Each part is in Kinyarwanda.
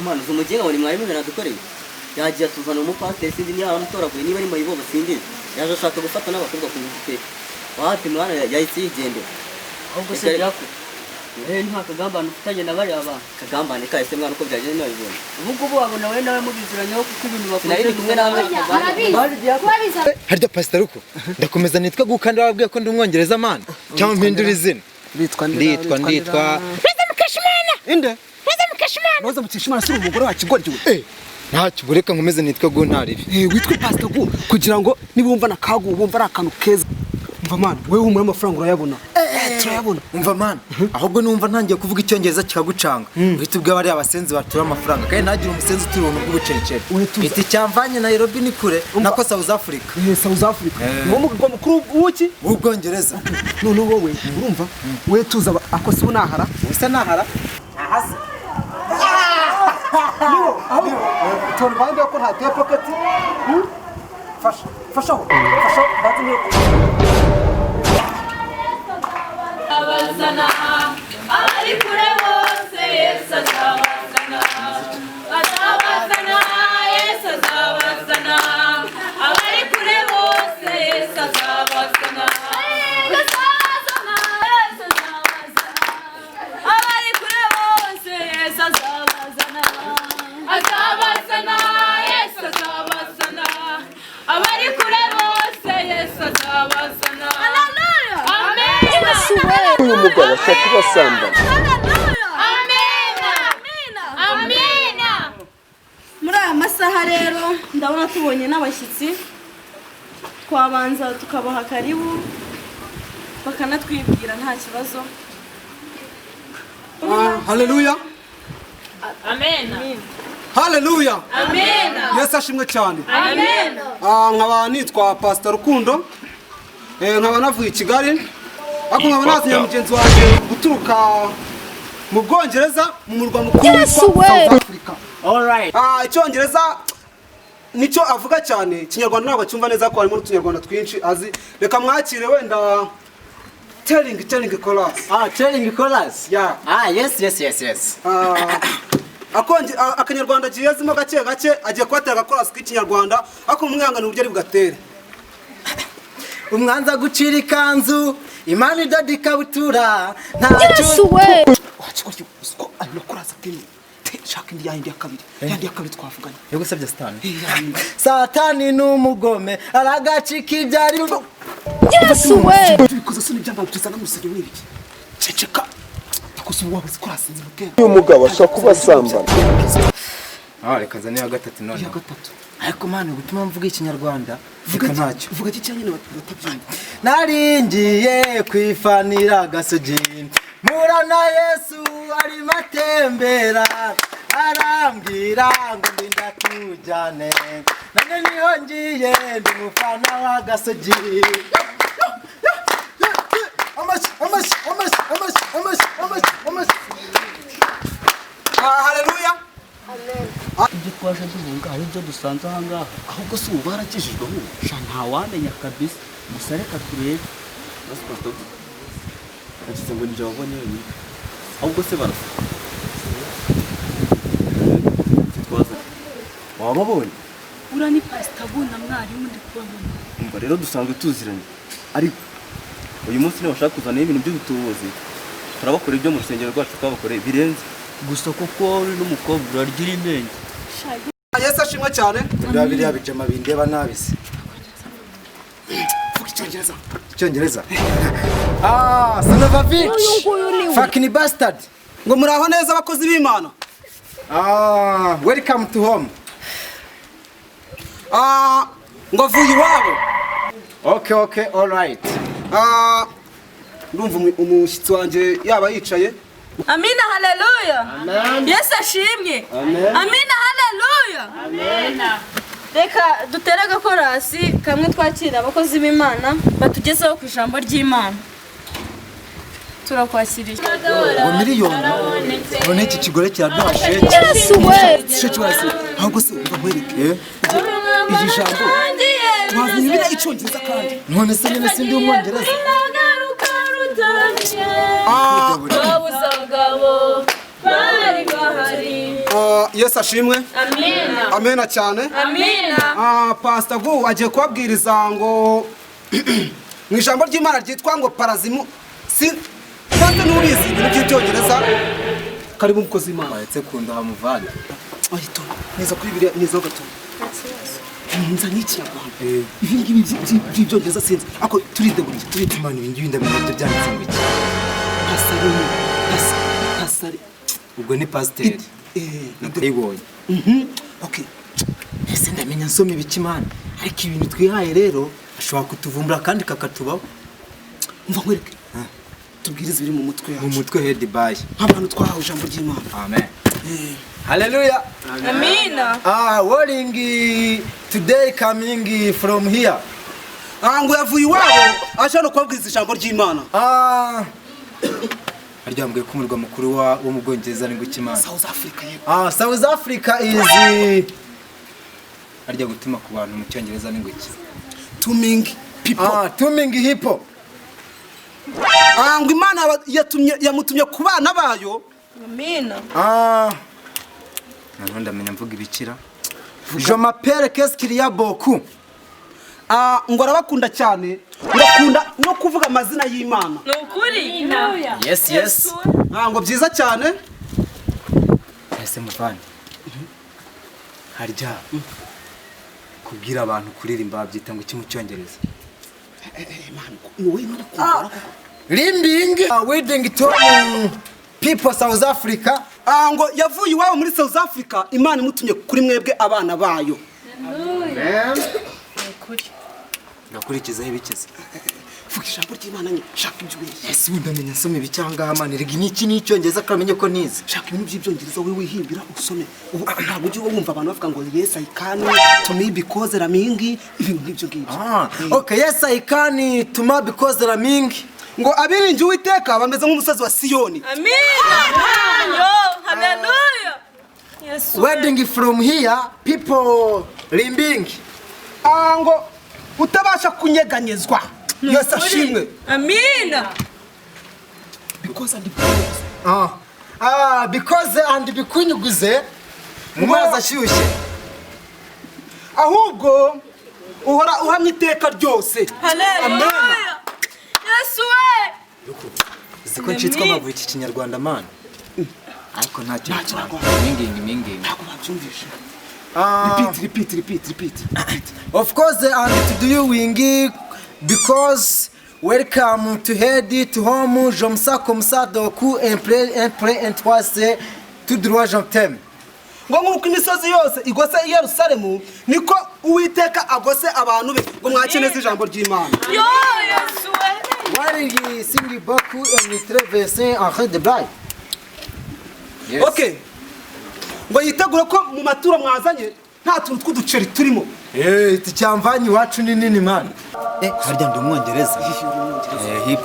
Umwana zumugenga wari mwarimu nadukoreye yagiye atuzana umupasiteri sindi niba amutoraguye niba ari mayibo basindi yaje ashaka gufata n'abakobwa ku ngute wahati mwana yahise yigendera ahubwo se byako nta kagambane ufitanye na bari aba kagambane kahise mwana uko byagenze nabibona ubwo ubu wabona we nawe mubiziranyeho kuko ibintu bakoze ari kumwe nawe harya pastor uko ndakomeza nitwa gukanda wabwiye ko ndi umwongereza mana cyangwa mpindura izina nditwa Mukashimana inde Noza Mukashimana si umugore wa kigoryo ntacyo bureka nkomeze nitwa Guntaribi witwa pastor Gu kugira ngo nibumva na kagu bumva ari akantu keza umva mana wewe humura amafaranga urayabona turayabona umva mana ahubwo numva ntangiye kuvuga icyongereza kikagucanga uhita ubwo bari abasenzi batura amafaranga kandi ntagire umusenzi utura ubuntu bw'ubucericeri iti cyamvanye Nairobi ni kure nako South Africa South Africa ni umugwa mukuru w'uki w'Ubwongereza none wowe urumva we tuza akosi unahara usa nahara ahasi Ton bande ko nta te pocket fasha batumye abazana ari kure bose Yesu azabazana Yesu azabazana abari kure bose Yesu azabazana abari kure bose Yesu azabazana Yesu azabazana abari kure bose Yesu azabazana uyu mugabo ashaka kubasambana amina muri aya masaha rero ndabona tubonye n'abashyitsi twabanza tukabaha karibu bakanatwibwira nta kibazo haleluya amen haleluya amen Yesu ashimwe cyane amen nkaba nitwa Pastor Rukundo nkaba navuye i Kigali ako nkaba nazanye mugenzi wanjye guturuka mu Bwongereza mu murwa mukuru wa South Africa alright icyongereza nicyo avuga cyane Kinyarwanda ntabwo cyumva neza ko harimo n'utunyarwanda twinshi azi reka mwakire wenda telling chorus telling chorus yeah yes akanyarwanda giyezimo gake agiye kwatera agakora k'ikinyarwanda ako umwangana uburyo ari bugatere umwanza gucira ikanzu imana idodi ikabutura ntacyo wakigoryo usko anokoraza kindi shaka indi yindi ya kabiri twavuganye yego sabye satani n'umugome aragacika ibyari Yesu we bikoze soni byamba tuzana musege w'ibiki ceceka akusubu wabuze korasinze mukene uyu mugabo ashaka kubasambana reka zane ya gatatu none ya gatatu ariko mana gutuma mvuga ikinyarwanda vuga ntacyo vuga cyane batabyumva naringiye kwifanira gasogi murana Yesu ari matembera arambwira ngo ndinda tujyane nane niho ngiye ndi mufana wa gasogi haleluya ibyo twaje duhunga ari byo dusanze aha ngaha ahubwo si ubu barakijijwe ahubwo ntawamenya kabisa gusa reka turebe nagize ngo njye wabonye wenyine ahubwo se barasa twaza wababonye ura ni pastor Gu na mwarimu ndi kubabona umva rero dusanzwe tuziranye ariko uyu munsi niba bashaka kuzana ibintu by'ubutubuzi turabakora ibyo mu rusengero rwacu twabakoreye birenze gusa kuko uri n'umukobwa urarya imenge Yesu ashimwe cyane biriya bijama bindeba nabise vuga icyongereza son of a bitch fucking bastard ngo muraho neza abakozi b'Imana welcome to home ngo vuye iwabo okay all right ndumva umushyitsi wanjye yaba yicaye amina haleluya Yesu ashimwe amina haleluya reka dutere agakorasi kamwe twakira abakozi b'Imana batugezeho ku ijambo ry'Imana turakwakiriye ngo miliyoni none iki kigore kiraryoha sheke Yesu we sheke wese ahubwo se umva mwereke iri jambo twavuye ibira icyongereza kandi none se nyine sindi umwongereza abuzabagabo bari Yesu ashimwe. Amina. Amena cyane. Amina. Pastor Gu agiye kubabwiriza ngo mu ijambo ry'Imana ryitwa ngo parazimu. Kandi n'ubizi ibintu by'icyongereza. Karibu mukozi Imana. Baretse kunda hamuvana. Ahito. Neza kuri Bibiliya neza gato. Nza n'ikinyarwanda. Ibi ngibi by'ibyongereza sinzi. Ako turidegurije. Imana ibi ngibi ndamenya ibyo byanditse ngo iki. Pasari. Ubwo ni pasiteri. Nakayibonye. Okay. Ese ndamenya nsoma ibiki Imana. Ariko ibintu twihaye rero ashobora kutuvumbura kandi kakatubaho. Umva nkwereke. Tubwiriza biri mu mutwe yacu. Mu mutwe head by. Nk'abantu twahawe ijambo ry'Imana. Amen. Hallelujah. Amina. Warring today coming from here. Ngo yavuye iwabo aje no kubabwiriza ijambo ry'Imana. Aryambwiye ko umurwa mukuru wo mu Bwongereza ni gukimana. South Africa. South Africa is arya gutuma ku bantu mu Cyongereza ni guki. Tuming people. Tuming hippo. Ngo Imana yamutumye ku bana bayo. Amina. None ndamenya mvuga ibikira. Je m'appelle qu'est-ce qu'il y a beaucoup. Ngo arabakunda cyane, ngakunda no kuvuga amazina y'Imana. Nukuri. Yes. Ngo byiza cyane. Ese muvana. Harya kubwira abantu kuririmba babyita ngo iki mu Cyongereza. Man, wowe no kumva. Limbing wedding to people South Africa. Ngo yavuye iwabo muri South Africa, Imana imutumye kuri mwebwe abana bayo. Nukuri. Nakurikizaho ibikiza. Vuga ijambo ry'Imana nye, shaka ibyo wize. Ese ndamenya nsoma ibicyanga Imana rigi niki n'icyongereza karamenye ko nize. Shaka ibintu by'ibyongereza wowe wihimbira usome. Ntabwo ujye wumva abantu bavuga ngo yes I can to me because ramingi ibintu nk'ibyo ngibyo. Okay, yes I can to me because ramingi. Ngo abiringiye Uwiteka bameze nk'umusozi wa Siyoni. Amina. Hallelujah. Yes. Wedding from here people limbing. Ngo utabasha kunyeganyezwa. Yesu ashimwe. Amina. Because and because. Because and bikunyuguze mu mazi ashyushye. Ahubwo uhora uhamya iteka ryose. Hallelujah. Yesu we. Ziko ncitwa bavuye iki Kinyarwanda man. Ariko ntacyo mingi. Ntabwo babyumvishe. Repeat. Of course and to do wingi because welcome to head to home je me sens comme ça donc un près c'est tout droit j'entends. Ngo nk'uko imisozi yose igose i Yerusalemu niko Uwiteka agose abantu be ngo mwakeneze ijambo ry'Imana. Yo Yesu we. Warigi singi beaucoup et traverser en rue de Blaye. Okay. Ngo yitegure ko mu maturo mwazanye nta tuntu tw'uduceri turimo. Tucyamvanye iwacu ni nini man. Harya ndi umwongereza. Hip.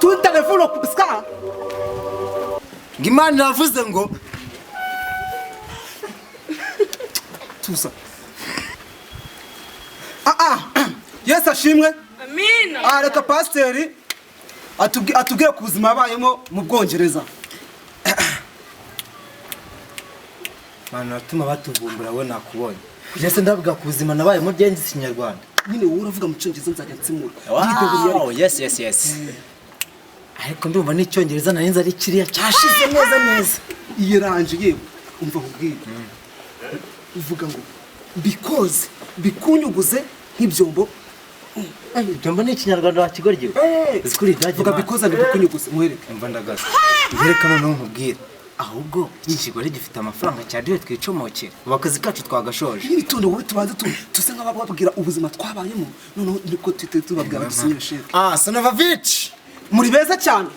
Tu telefone kubiska. Ngimana navuze ngo tusa. Yesu ashimwe. Amina. Reka pasiteri atubwire ku buzima yabayemo mu Bwongereza. Mana atuma batuvumbura we nakubonye. Kugeze ndavuga ku buzima nabayemo byenze Kinyarwanda. Nyine wowe uravuga mu Cyongereza nzajya nsimura. Wow, yes. Ariko ndumva n'icyongereza narinze ari kiriya cyashize neza. Iyeranje yewe umva nkubwire. Uvuga ngo because bikunyuguze nk'ibyombo. Byombo ni Kinyarwanda wakigoryewe. Zikuri byaje. Vuga because and bikunyuguze mwereke. Mva ndagaza. Yerekana no nkubwire. Ahubwo iki kigore gifite amafaranga cyadiwe twicomokera. Ubakazi kacu twagashoje. N'itonde wowe tubanze tuse nk'ababwira ubuzima twabayemo. Noneho niko tubabwira dusinyira sheke. Sonovich. Muri beza cyane.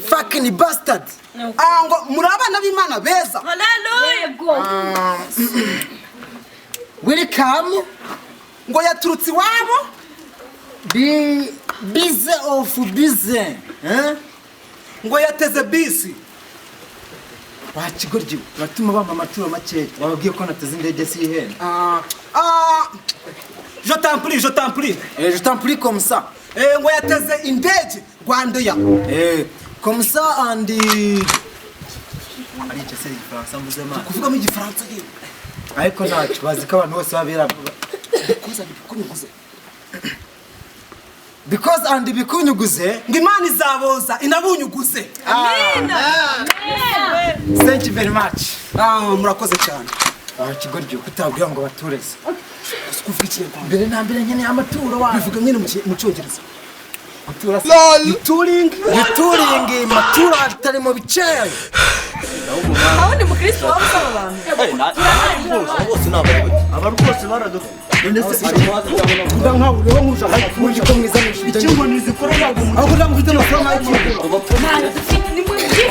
Fucking bastard. Ngo muri abana b'Imana beza. Hallelujah. Welcome. Ngo yaturutse iwabo. Be busy of busy. Ngo yateze bisi. Wakigoryewe. Batuma bamba amaturo make. Bababwiye ko nateze indege si ihene. Je t'en prie. Je t'en prie comme ça. Ngo yateze indege Rwandeya. Comme ça and ari icyo se igifaransa mvuze man kuvugamo igifaransa yewe ariko ntacyo bazi ko abantu bose babirabura because and bikunyuguze ngo imana izaboza inabunyuguze thank you very much murakoze cyane kigoryo kutabwira ngo batureze kuvuga ikinyarwanda mbere na mbere nyene amaturo wa bivuga nyine mu cyongereza matura turing matura atari mu biceri aho ni mukristo waba usaba abantu bose ni abantu bose baradukora kuda nkaho rero mushaka muri ko mwiza n'ishuri icyo ngo nizikora ntabwo aho kugira ngo ufite amafaranga y'ikindi ntayo dufite ni mu gihe